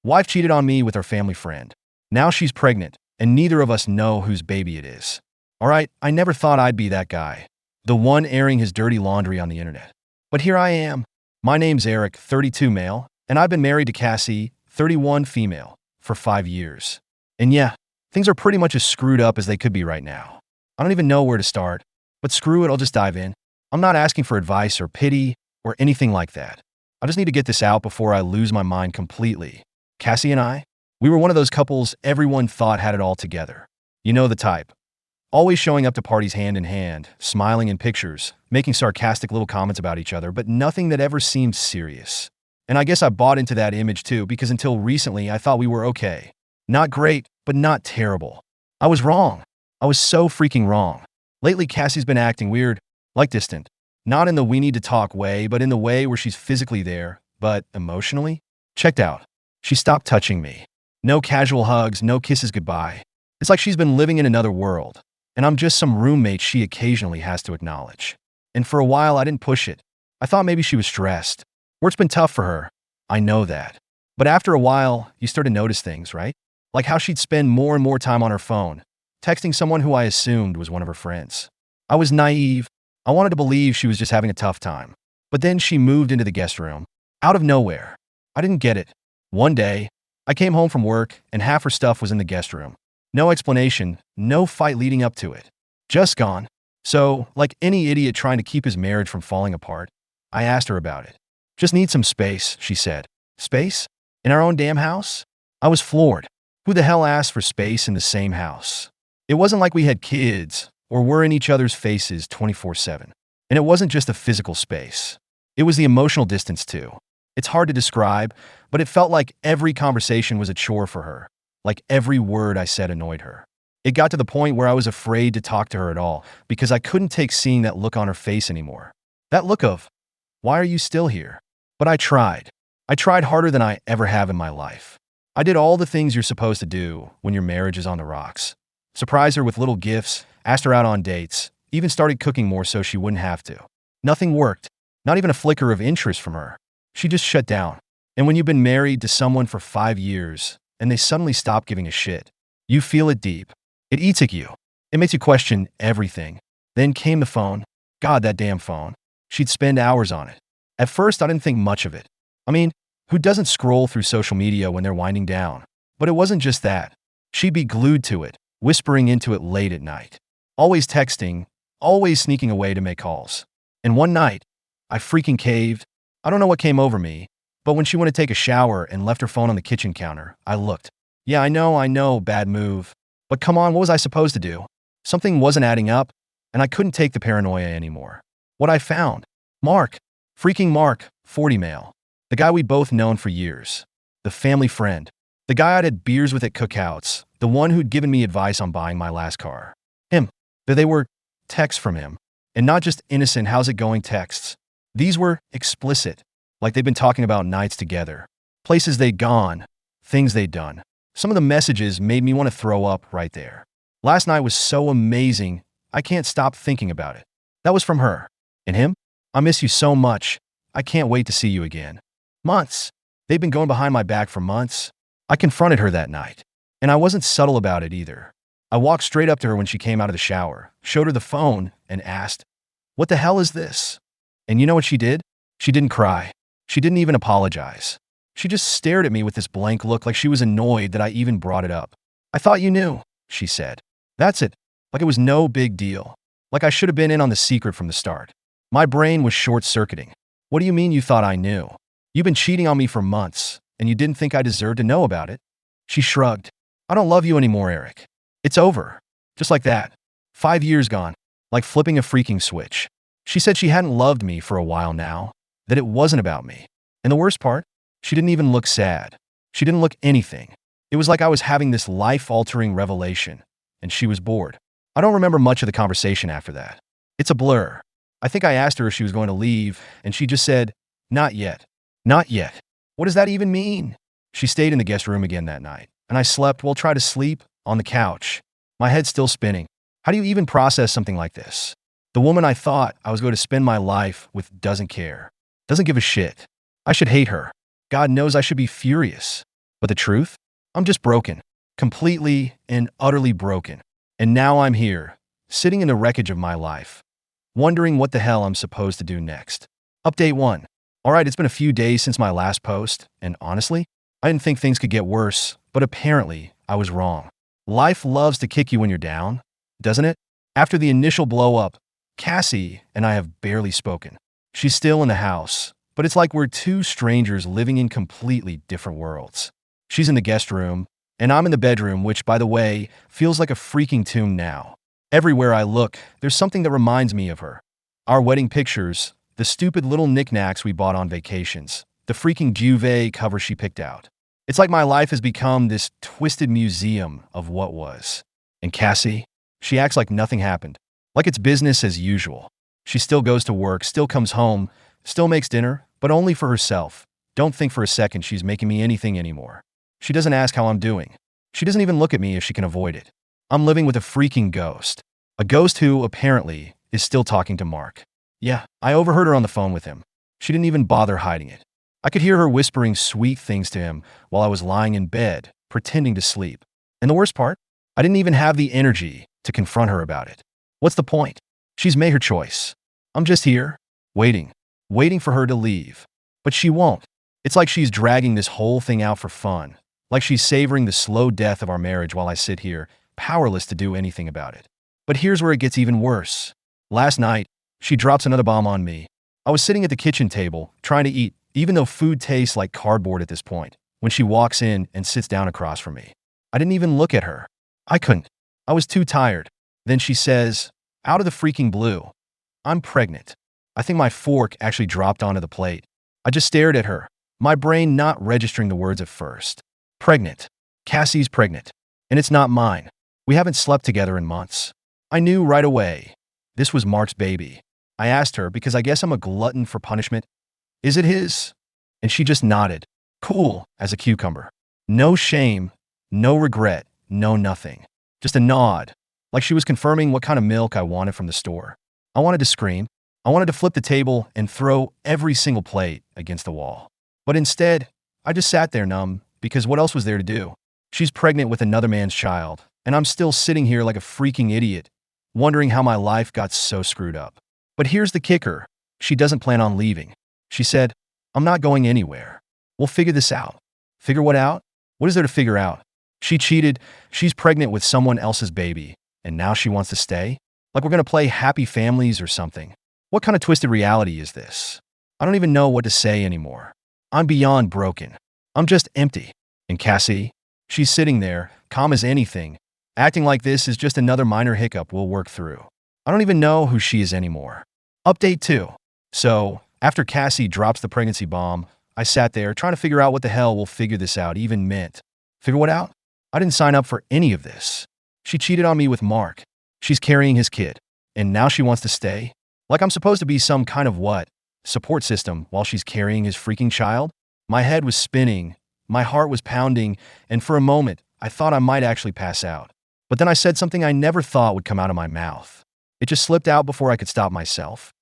Wife cheated on me with her family friend. Now she's pregnant, and neither of us know whose baby it is. All right, I never thought I'd be that guy, the one airing his dirty laundry on the internet. But here I am. My name's Eric, 32 male, and I've been married to Cassie, 31 female, for 5 years. And yeah, things are pretty much as screwed up as they could be right now. I don't even know where to start, but screw it, I'll just dive in. I'm not asking for advice or pity or anything like that. I just need to get this out before I lose my mind completely. Cassie and I, we were one of those couples everyone thought had it all together. You know the type. Always showing up to parties hand in hand, smiling in pictures, making sarcastic little comments about each other, but nothing that ever seemed serious. And I guess I bought into that image too, because until recently I thought we were okay. Not great, but not terrible. I was wrong. I was so freaking wrong. Lately, Cassie's been acting weird, like distant. Not in the we need to talk way, but in the way where she's physically there, but emotionally checked out. She stopped touching me. No casual hugs, no kisses goodbye. It's like she's been living in another world, and I'm just some roommate she occasionally has to acknowledge. And for a while, I didn't push it. I thought maybe she was stressed. Work's been tough for her. I know that. But after a while, you start to notice things, right? Like how she'd spend more and more time on her phone, texting someone who I assumed was one of her friends. I was naive. I wanted to believe she was just having a tough time. But then she moved into the guest room. Out of nowhere. I didn't get it. One day, I came home from work and half her stuff was in the guest room. No explanation, no fight leading up to it. Just gone. So, like any idiot trying to keep his marriage from falling apart, I asked her about it. Just need some space, she said. Space? In our own damn house? I was floored. Who the hell asked for space in the same house? It wasn't like we had kids or were in each other's faces 24/7. And it wasn't just a physical space. It was the emotional distance too. It's hard to describe, but it felt like every conversation was a chore for her. Like every word I said annoyed her. It got to the point where I was afraid to talk to her at all because I couldn't take seeing that look on her face anymore. That look of, why are you still here? But I tried. I tried harder than I ever have in my life. I did all the things you're supposed to do when your marriage is on the rocks. Surprised her with little gifts, asked her out on dates, even started cooking more so she wouldn't have to. Nothing worked. Not even a flicker of interest from her. She just shut down. And when you've been married to someone for 5 years and they suddenly stop giving a shit, you feel it deep. It eats at you. It makes you question everything. Then came the phone. God, that damn phone. She'd spend hours on it. At first, I didn't think much of it. I mean, who doesn't scroll through social media when they're winding down? But it wasn't just that. She'd be glued to it, whispering into it late at night. Always texting, always sneaking away to make calls. And one night, I freaking caved. I don't know what came over me, but when she went to take a shower and left her phone on the kitchen counter, I looked. Yeah, I know, bad move. But come on, what was I supposed to do? Something wasn't adding up, and I couldn't take the paranoia anymore. What I found? Mark. Freaking Mark, 40 male. The guy we'd both known for years. The family friend. The guy I'd had beers with at cookouts. The one who'd given me advice on buying my last car. Him. They were texts from him. And not just innocent how's it going texts. These were explicit. Like they'd been talking about nights together. Places they'd gone. Things they'd done. Some of the messages made me want to throw up right there. Last night was so amazing, I can't stop thinking about it. That was from her. And him? I miss you so much. I can't wait to see you again. Months. They'd been going behind my back for months. I confronted her that night. And I wasn't subtle about it either. I walked straight up to her when she came out of the shower, showed her the phone, and asked, "What the hell is this?" And you know what she did? She didn't cry. She didn't even apologize. She just stared at me with this blank look like she was annoyed that I even brought it up. "I thought you knew," she said. That's it. Like it was no big deal. Like I should have been in on the secret from the start. My brain was short-circuiting. What do you mean you thought I knew? You've been cheating on me for months, and you didn't think I deserved to know about it? She shrugged. I don't love you anymore, Eric. It's over. Just like that. 5 years gone. Like flipping a freaking switch. She said she hadn't loved me for a while now, that it wasn't about me. And the worst part? She didn't even look sad. She didn't look anything. It was like I was having this life-altering revelation, and she was bored. I don't remember much of the conversation after that. It's a blur. I think I asked her if she was going to leave, and she just said, "Not yet. Not yet." What does that even mean? She stayed in the guest room again that night, and I slept, well, tried to sleep, on the couch. My head still spinning. How do you even process something like this? The woman I thought I was going to spend my life with doesn't care. Doesn't give a shit. I should hate her. God knows I should be furious. But the truth? I'm just broken. Completely and utterly broken. And now I'm here, sitting in the wreckage of my life, wondering what the hell I'm supposed to do next. Update 1. Alright, it's been a few days since my last post, and honestly, I didn't think things could get worse, but apparently, I was wrong. Life loves to kick you when you're down, doesn't it? After the initial blow-up, Cassie and I have barely spoken. She's still in the house, but it's like we're two strangers living in completely different worlds. She's in the guest room, and I'm in the bedroom, which, by the way, feels like a freaking tomb now. Everywhere I look, there's something that reminds me of her. Our wedding pictures, the stupid little knickknacks we bought on vacations, the freaking duvet cover she picked out. It's like my life has become this twisted museum of what was. And Cassie, she acts like nothing happened, like it's business as usual. She still goes to work, still comes home, still makes dinner, but only for herself. Don't think for a second she's making me anything anymore. She doesn't ask how I'm doing. She doesn't even look at me if she can avoid it. I'm living with a freaking ghost. A ghost who, apparently, is still talking to Mark. Yeah, I overheard her on the phone with him. She didn't even bother hiding it. I could hear her whispering sweet things to him while I was lying in bed, pretending to sleep. And the worst part? I didn't even have the energy to confront her about it. What's the point? She's made her choice. I'm just here, waiting for her to leave. But she won't. It's like she's dragging this whole thing out for fun, like she's savoring the slow death of our marriage while I sit here, powerless to do anything about it. But here's where it gets even worse. Last night, she drops another bomb on me. I was sitting at the kitchen table, trying to eat, even though food tastes like cardboard at this point, when she walks in and sits down across from me. I didn't even look at her. I couldn't. I was too tired. Then she says, out of the freaking blue, I'm pregnant. I think my fork actually dropped onto the plate. I just stared at her, my brain not registering the words at first. Pregnant. Cassie's pregnant. And it's not mine. We haven't slept together in months. I knew right away. This was Mark's baby. I asked her because I guess I'm a glutton for punishment. Is it his? And she just nodded, cool as a cucumber. No shame, no regret, no nothing. Just a nod, like she was confirming what kind of milk I wanted from the store. I wanted to scream. I wanted to flip the table and throw every single plate against the wall. But instead, I just sat there numb, because what else was there to do? She's pregnant with another man's child, and I'm still sitting here like a freaking idiot, wondering how my life got so screwed up. But here's the kicker. She doesn't plan on leaving. She said, I'm not going anywhere. We'll figure this out. Figure what out? What is there to figure out? She cheated. She's pregnant with someone else's baby, and now she wants to stay? Like we're going to play Happy Families or something. What kind of twisted reality is this? I don't even know what to say anymore. I'm beyond broken. I'm just empty. And Cassie? She's sitting there, calm as anything, acting like this is just another minor hiccup we'll work through. I don't even know who she is anymore. Update 2. So, after Cassie drops the pregnancy bomb, I sat there trying to figure out what the hell we'll figure this out even meant. Figure what out? I didn't sign up for any of this. She cheated on me with Mark. She's carrying his kid. And now she wants to stay? Like I'm supposed to be some kind of what? Support system while she's carrying his freaking child? My head was spinning, my heart was pounding, and for a moment, I thought I might actually pass out. But then I said something I never thought would come out of my mouth. It just slipped out before I could stop myself.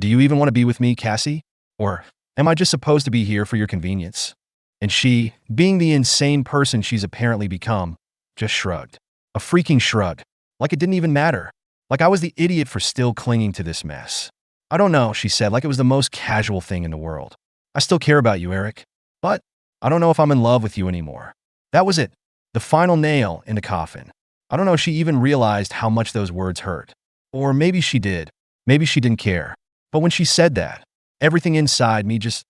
Do you even want to be with me, Cassie? Or am I just supposed to be here for your convenience? And she, being the insane person she's apparently become, just shrugged. A freaking shrug. Like it didn't even matter. Like I was the idiot for still clinging to this mess. I don't know, she said, like it was the most casual thing in the world. I still care about you, Eric. But I don't know if I'm in love with you anymore. That was it. The final nail in the coffin. I don't know if she even realized how much those words hurt. Or maybe she did. Maybe she didn't care. But when she said that, everything inside me just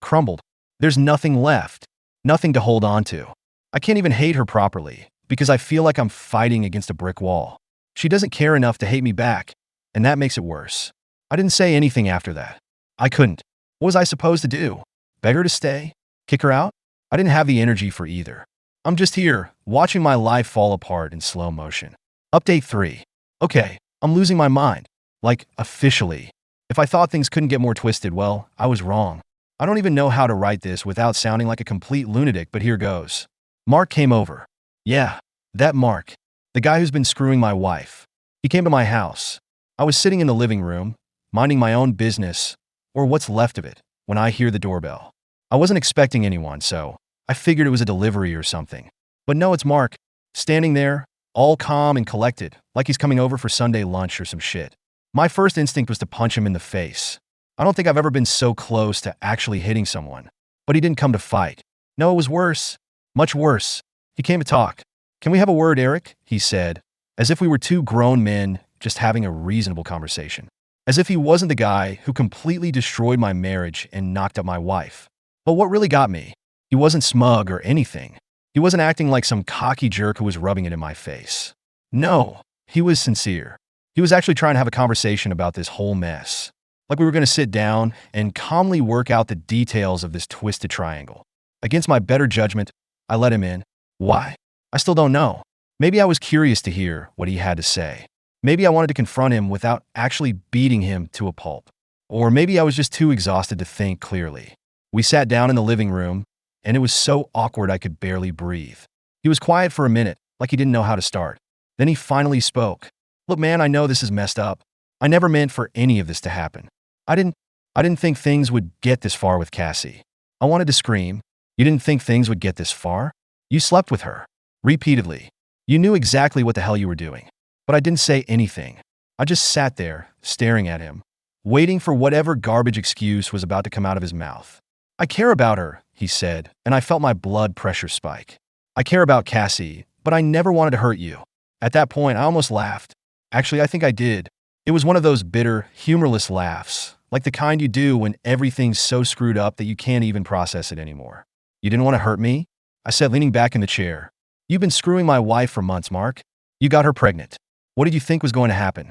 crumbled. There's nothing left. Nothing to hold on to. I can't even hate her properly because I feel like I'm fighting against a brick wall. She doesn't care enough to hate me back, and that makes it worse. I didn't say anything after that. I couldn't. What was I supposed to do? Beg her to stay? Kick her out? I didn't have the energy for either. I'm just here, watching my life fall apart in slow motion. Update 3. Okay, I'm losing my mind. Like, officially. If I thought things couldn't get more twisted, well, I was wrong. I don't even know how to write this without sounding like a complete lunatic, but here goes. Mark came over. Yeah, that Mark. The guy who's been screwing my wife. He came to my house. I was sitting in the living room, minding my own business, or what's left of it, when I hear the doorbell. I wasn't expecting anyone, so I figured it was a delivery or something. But no, it's Mark, standing there, all calm and collected, like he's coming over for Sunday lunch or some shit. My first instinct was to punch him in the face. I don't think I've ever been so close to actually hitting someone. But he didn't come to fight. No, it was worse. Much worse. He came to talk. "Can we have a word, Eric?" he said, as if we were two grown men just having a reasonable conversation. As if he wasn't the guy who completely destroyed my marriage and knocked up my wife. But what really got me, he wasn't smug or anything. He wasn't acting like some cocky jerk who was rubbing it in my face. No, he was sincere. He was actually trying to have a conversation about this whole mess. Like we were going to sit down and calmly work out the details of this twisted triangle. Against my better judgment, I let him in. Why? I still don't know. Maybe I was curious to hear what he had to say. Maybe I wanted to confront him without actually beating him to a pulp. Or maybe I was just too exhausted to think clearly. We sat down in the living room, and it was so awkward I could barely breathe. He was quiet for a minute, like he didn't know how to start. Then he finally spoke. "Look, man, I know this is messed up. I never meant for any of this to happen. I didn't think things would get this far with Cassie." I wanted to scream. "You didn't think things would get this far? You slept with her. Repeatedly. You knew exactly what the hell you were doing." But I didn't say anything. I just sat there, staring at him, waiting for whatever garbage excuse was about to come out of his mouth. "I care about her," he said, and I felt my blood pressure spike. "I care about Cassie, but I never wanted to hurt you." At that point, I almost laughed. Actually, I think I did. It was one of those bitter, humorless laughs, like the kind you do when everything's so screwed up that you can't even process it anymore. "You didn't want to hurt me?" I said, leaning back in the chair. "You've been screwing my wife for months, Mark. You got her pregnant. What did you think was going to happen?"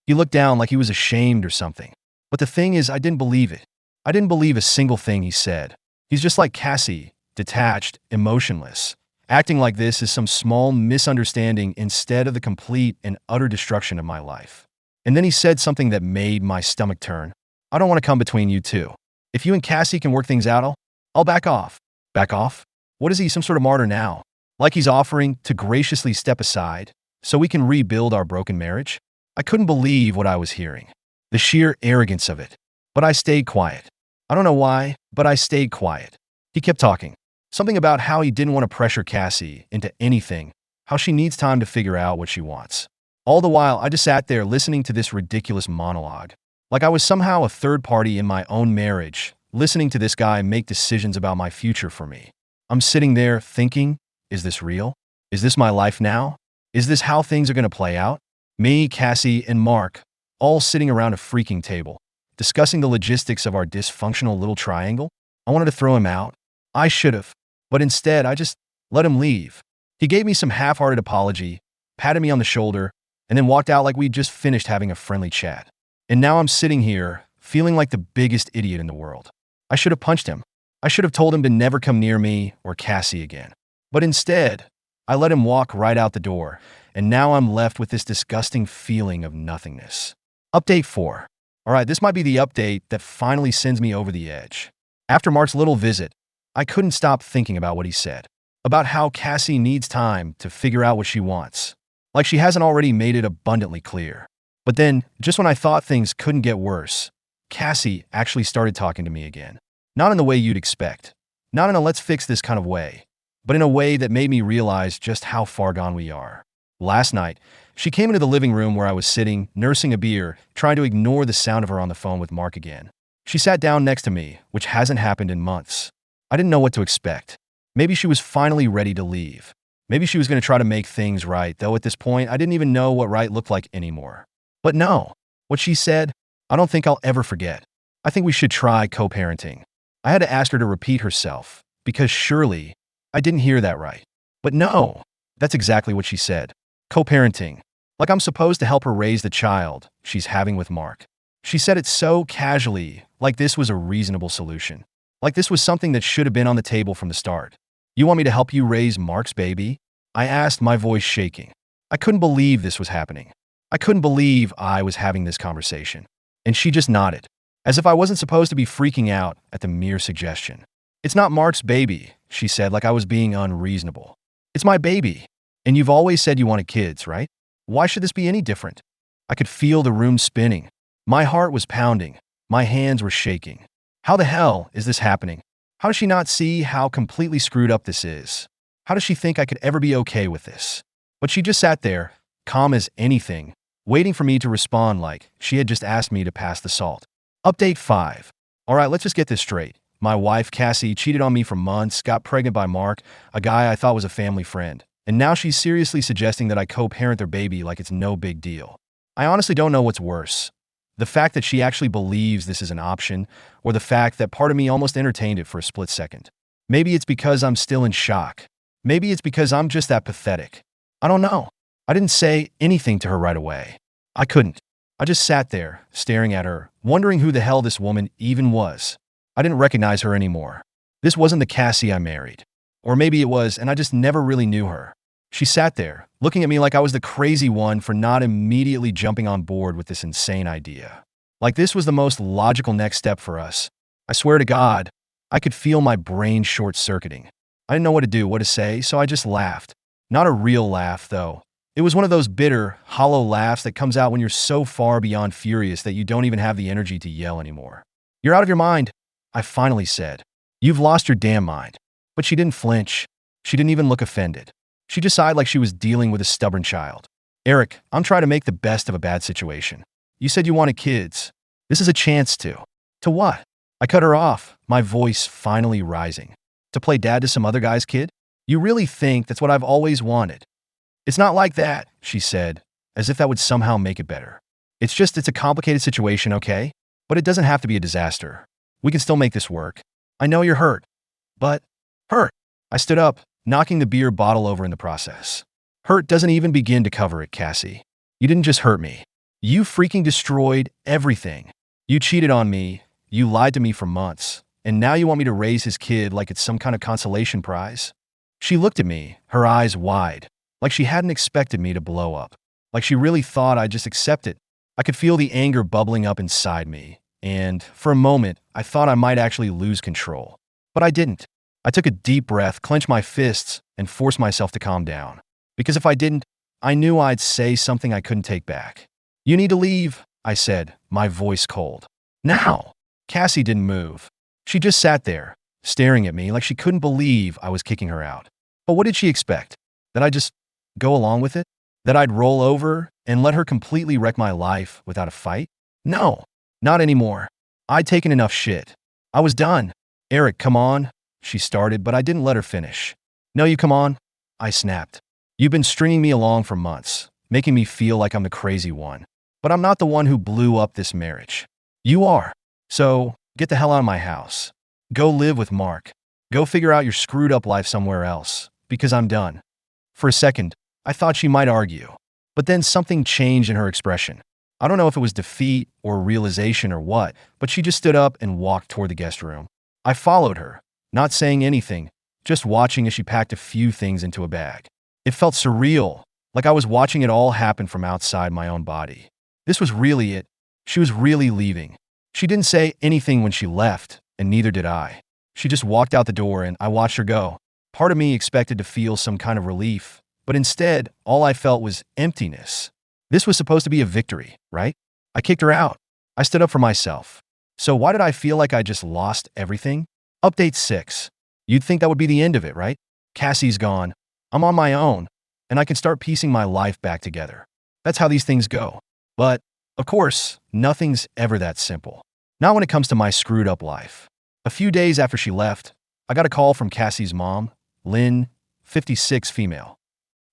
He looked down like he was ashamed or something. But the thing is, I didn't believe it. I didn't believe a single thing he said. He's just like Cassie, detached, emotionless, acting like this is some small misunderstanding instead of the complete and utter destruction of my life. And then he said something that made my stomach turn. "I don't want to come between you two. If you and Cassie can work things out, I'll back off." Back off? What is he, some sort of martyr now? Like he's offering to graciously step aside so we can rebuild our broken marriage? I couldn't believe what I was hearing. The sheer arrogance of it. But I stayed quiet. I don't know why, but I stayed quiet. He kept talking. Something about how he didn't want to pressure Cassie into anything, how she needs time to figure out what she wants. All the while, I just sat there listening to this ridiculous monologue. Like I was somehow a third party in my own marriage, listening to this guy make decisions about my future for me. I'm sitting there thinking, is this real? Is this my life now? Is this how things are going to play out? Me, Cassie, and Mark, all sitting around a freaking table, discussing the logistics of our dysfunctional little triangle? I wanted to throw him out. I should have. But instead, I just let him leave. He gave me some half-hearted apology, patted me on the shoulder, and then walked out like we'd just finished having a friendly chat. And now I'm sitting here, feeling like the biggest idiot in the world. I should have punched him. I should have told him to never come near me or Cassie again. But instead, I let him walk right out the door, and now I'm left with this disgusting feeling of nothingness. Update 4. Alright, this might be the update that finally sends me over the edge. After Mark's little visit, I couldn't stop thinking about what he said. About how Cassie needs time to figure out what she wants. Like she hasn't already made it abundantly clear. But then, just when I thought things couldn't get worse, Cassie actually started talking to me again. Not in the way you'd expect. Not in a let's fix this kind of way. But in a way that made me realize just how far gone we are. Last night, she came into the living room where I was sitting, nursing a beer, trying to ignore the sound of her on the phone with Mark again. She sat down next to me, which hasn't happened in months. I didn't know what to expect. Maybe she was finally ready to leave. Maybe she was going to try to make things right, though at this point, I didn't even know what right looked like anymore. But no, what she said, I don't think I'll ever forget. I think we should try co-parenting. I had to ask her to repeat herself, because surely I didn't hear that right. But no, that's exactly what she said. Co-parenting. Like I'm supposed to help her raise the child she's having with Mark. She said it so casually, like this was a reasonable solution. Like this was something that should have been on the table from the start. "You want me to help you raise Mark's baby?" I asked, my voice shaking. I couldn't believe this was happening. I couldn't believe I was having this conversation. And she just nodded, as if I wasn't supposed to be freaking out at the mere suggestion. "It's not Mark's baby," she said, like I was being unreasonable. "It's my baby. And you've always said you wanted kids, right? Why should this be any different?" I could feel the room spinning. My heart was pounding. My hands were shaking. How the hell is this happening? How does she not see how completely screwed up this is? How does she think I could ever be okay with this? But she just sat there, calm as anything, waiting for me to respond like she had just asked me to pass the salt. Update 5. Alright, let's just get this straight. My wife, Cassie, cheated on me for months, got pregnant by Mark, a guy I thought was a family friend, and now she's seriously suggesting that I co-parent their baby like it's no big deal. I honestly don't know what's worse. The fact that she actually believes this is an option, or the fact that part of me almost entertained it for a split second. Maybe it's because I'm still in shock. Maybe it's because I'm just that pathetic. I don't know. I didn't say anything to her right away. I couldn't. I just sat there, staring at her, wondering who the hell this woman even was. I didn't recognize her anymore. This wasn't the Cassie I married. Or maybe it was, and I just never really knew her. She sat there, looking at me like I was the crazy one for not immediately jumping on board with this insane idea. Like this was the most logical next step for us. I swear to God, I could feel my brain short-circuiting. I didn't know what to do, what to say, so I just laughed. Not a real laugh, though. It was one of those bitter, hollow laughs that comes out when you're so far beyond furious that you don't even have the energy to yell anymore. "You're out of your mind," I finally said. "You've lost your damn mind." But she didn't flinch. She didn't even look offended. She just sighed like she was dealing with a stubborn child. "Eric, I'm trying to make the best of a bad situation. You said you wanted kids. This is a chance to." "To what?" I cut her off, my voice finally rising. "To play dad to some other guy's kid? You really think that's what I've always wanted?" "It's not like that," she said, as if that would somehow make it better. It's a complicated situation, okay? But it doesn't have to be a disaster. We can still make this work. I know you're hurt. But hurt." I stood up, knocking the beer bottle over in the process. "Hurt doesn't even begin to cover it, Cassie. You didn't just hurt me. You freaking destroyed everything. You cheated on me, you lied to me for months, and now you want me to raise his kid like it's some kind of consolation prize?" She looked at me, her eyes wide, like she hadn't expected me to blow up, like she really thought I'd just accept it. I could feel the anger bubbling up inside me, and for a moment, I thought I might actually lose control. But I didn't. I took a deep breath, clenched my fists, and forced myself to calm down. Because if I didn't, I knew I'd say something I couldn't take back. "You need to leave," I said, my voice cold. "Now!" Cassie didn't move. She just sat there, staring at me like she couldn't believe I was kicking her out. But what did she expect? That I'd just go along with it? That I'd roll over and let her completely wreck my life without a fight? No, not anymore. I'd taken enough shit. I was done. "Eric, come on," she started, but I didn't let her finish. "No, you come on," I snapped. "You've been stringing me along for months, making me feel like I'm the crazy one. But I'm not the one who blew up this marriage. You are. So, get the hell out of my house. Go live with Mark. Go figure out your screwed up life somewhere else, because I'm done." For a second, I thought she might argue. But then something changed in her expression. I don't know if it was defeat or realization or what, but she just stood up and walked toward the guest room. I followed her, not saying anything, just watching as she packed a few things into a bag. It felt surreal, like I was watching it all happen from outside my own body. This was really it. She was really leaving. She didn't say anything when she left, and neither did I. She just walked out the door and I watched her go. Part of me expected to feel some kind of relief, but instead, all I felt was emptiness. This was supposed to be a victory, right? I kicked her out. I stood up for myself. So why did I feel like I just lost everything? Update 6. You'd think that would be the end of it, right? Cassie's gone. I'm on my own, and I can start piecing my life back together. That's how these things go. But, of course, nothing's ever that simple. Not when it comes to my screwed up life. A few days after she left, I got a call from Cassie's mom, Lynn, 56 female.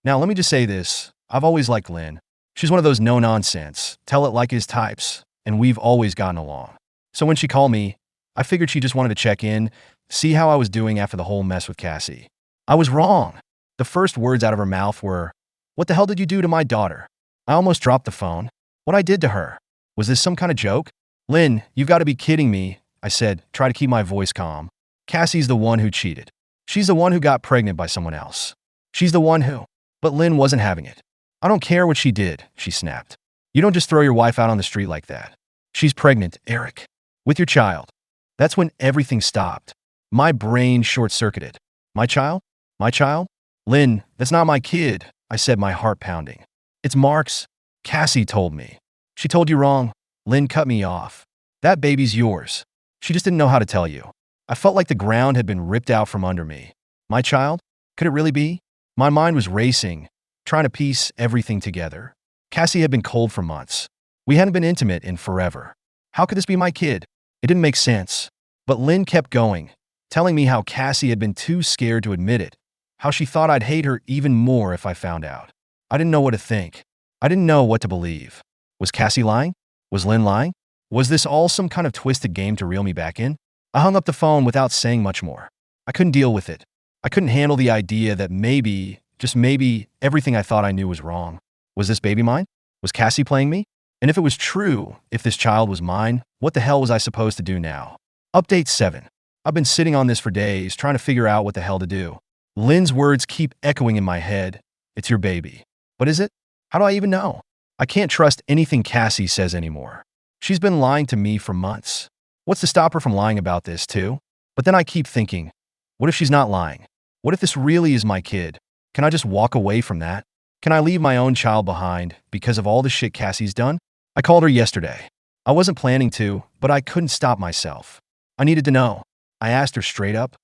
Now, let me just say this. I've always liked Lynn. She's one of those no-nonsense, tell-it-like-is types, and we've always gotten along. So when she called me, I figured she just wanted to check in, see how I was doing after the whole mess with Cassie. I was wrong. The first words out of her mouth were, "What the hell did you do to my daughter?" I almost dropped the phone. What I did to her? Was this some kind of joke? "Lynn, you've got to be kidding me," I said, try to keep my voice calm. "Cassie's the one who cheated. She's the one who got pregnant by someone else. She's the one who..." But Lynn wasn't having it. "I don't care what she did," she snapped. "You don't just throw your wife out on the street like that. She's pregnant, Eric. With your child." That's when everything stopped. My brain short-circuited. "My child? My child? Lynn, that's not my kid," I said, my heart pounding. "It's Mark's. Cassie told me." "She told you wrong." Lynn cut me off. "That baby's yours. She just didn't know how to tell you." I felt like the ground had been ripped out from under me. My child? Could it really be? My mind was racing, trying to piece everything together. Cassie had been cold for months. We hadn't been intimate in forever. How could this be my kid? It didn't make sense. But Lynn kept going, telling me how Cassie had been too scared to admit it, how she thought I'd hate her even more if I found out. I didn't know what to think. I didn't know what to believe. Was Cassie lying? Was Lynn lying? Was this all some kind of twisted game to reel me back in? I hung up the phone without saying much more. I couldn't deal with it. I couldn't handle the idea that maybe, just maybe, everything I thought I knew was wrong. Was this baby mine? Was Cassie playing me? And if it was true, if this child was mine, what the hell was I supposed to do now? Update 7. I've been sitting on this for days, trying to figure out what the hell to do. Lynn's words keep echoing in my head. It's your baby. But is it? How do I even know? I can't trust anything Cassie says anymore. She's been lying to me for months. What's to stop her from lying about this, too? But then I keep thinking, what if she's not lying? What if this really is my kid? Can I just walk away from that? Can I leave my own child behind because of all the shit Cassie's done? I called her yesterday. I wasn't planning to, but I couldn't stop myself. I needed to know. I asked her straight up,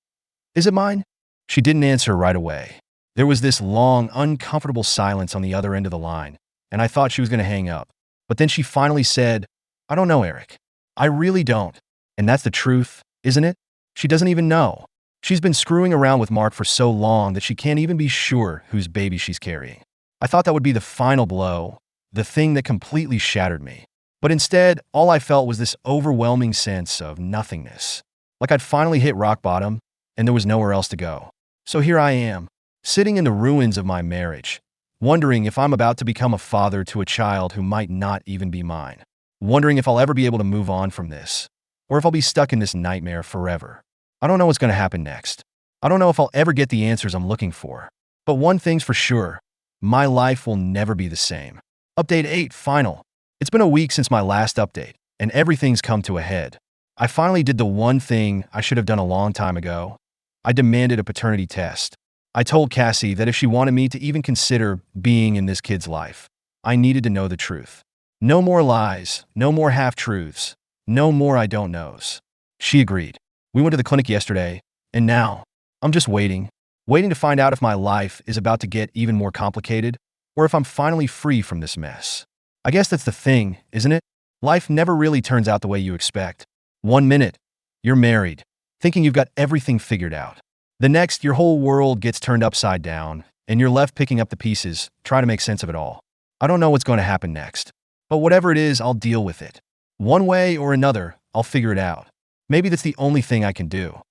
is it mine? She didn't answer right away. There was this long, uncomfortable silence on the other end of the line, and I thought she was going to hang up. But then she finally said, I don't know, Eric. I really don't. And that's the truth, isn't it? She doesn't even know. She's been screwing around with Mark for so long that she can't even be sure whose baby she's carrying. I thought that would be the final blow, the thing that completely shattered me. But instead, all I felt was this overwhelming sense of nothingness. Like I'd finally hit rock bottom, and there was nowhere else to go. So here I am, sitting in the ruins of my marriage, wondering if I'm about to become a father to a child who might not even be mine. Wondering if I'll ever be able to move on from this, or if I'll be stuck in this nightmare forever. I don't know what's going to happen next. I don't know if I'll ever get the answers I'm looking for. But one thing's for sure, my life will never be the same. Update 8, final. It's been a week since my last update, and everything's come to a head. I finally did the one thing I should have done a long time ago. I demanded a paternity test. I told Cassie that if she wanted me to even consider being in this kid's life, I needed to know the truth. No more lies, no more half-truths, no more I don't knows. She agreed. We went to the clinic yesterday, and now, I'm just waiting to find out if my life is about to get even more complicated, or if I'm finally free from this mess. I guess that's the thing, isn't it? Life never really turns out the way you expect. 1 minute, you're married, thinking you've got everything figured out. The next, your whole world gets turned upside down, and you're left picking up the pieces, trying to make sense of it all. I don't know what's going to happen next, but whatever it is, I'll deal with it. One way or another, I'll figure it out. Maybe that's the only thing I can do.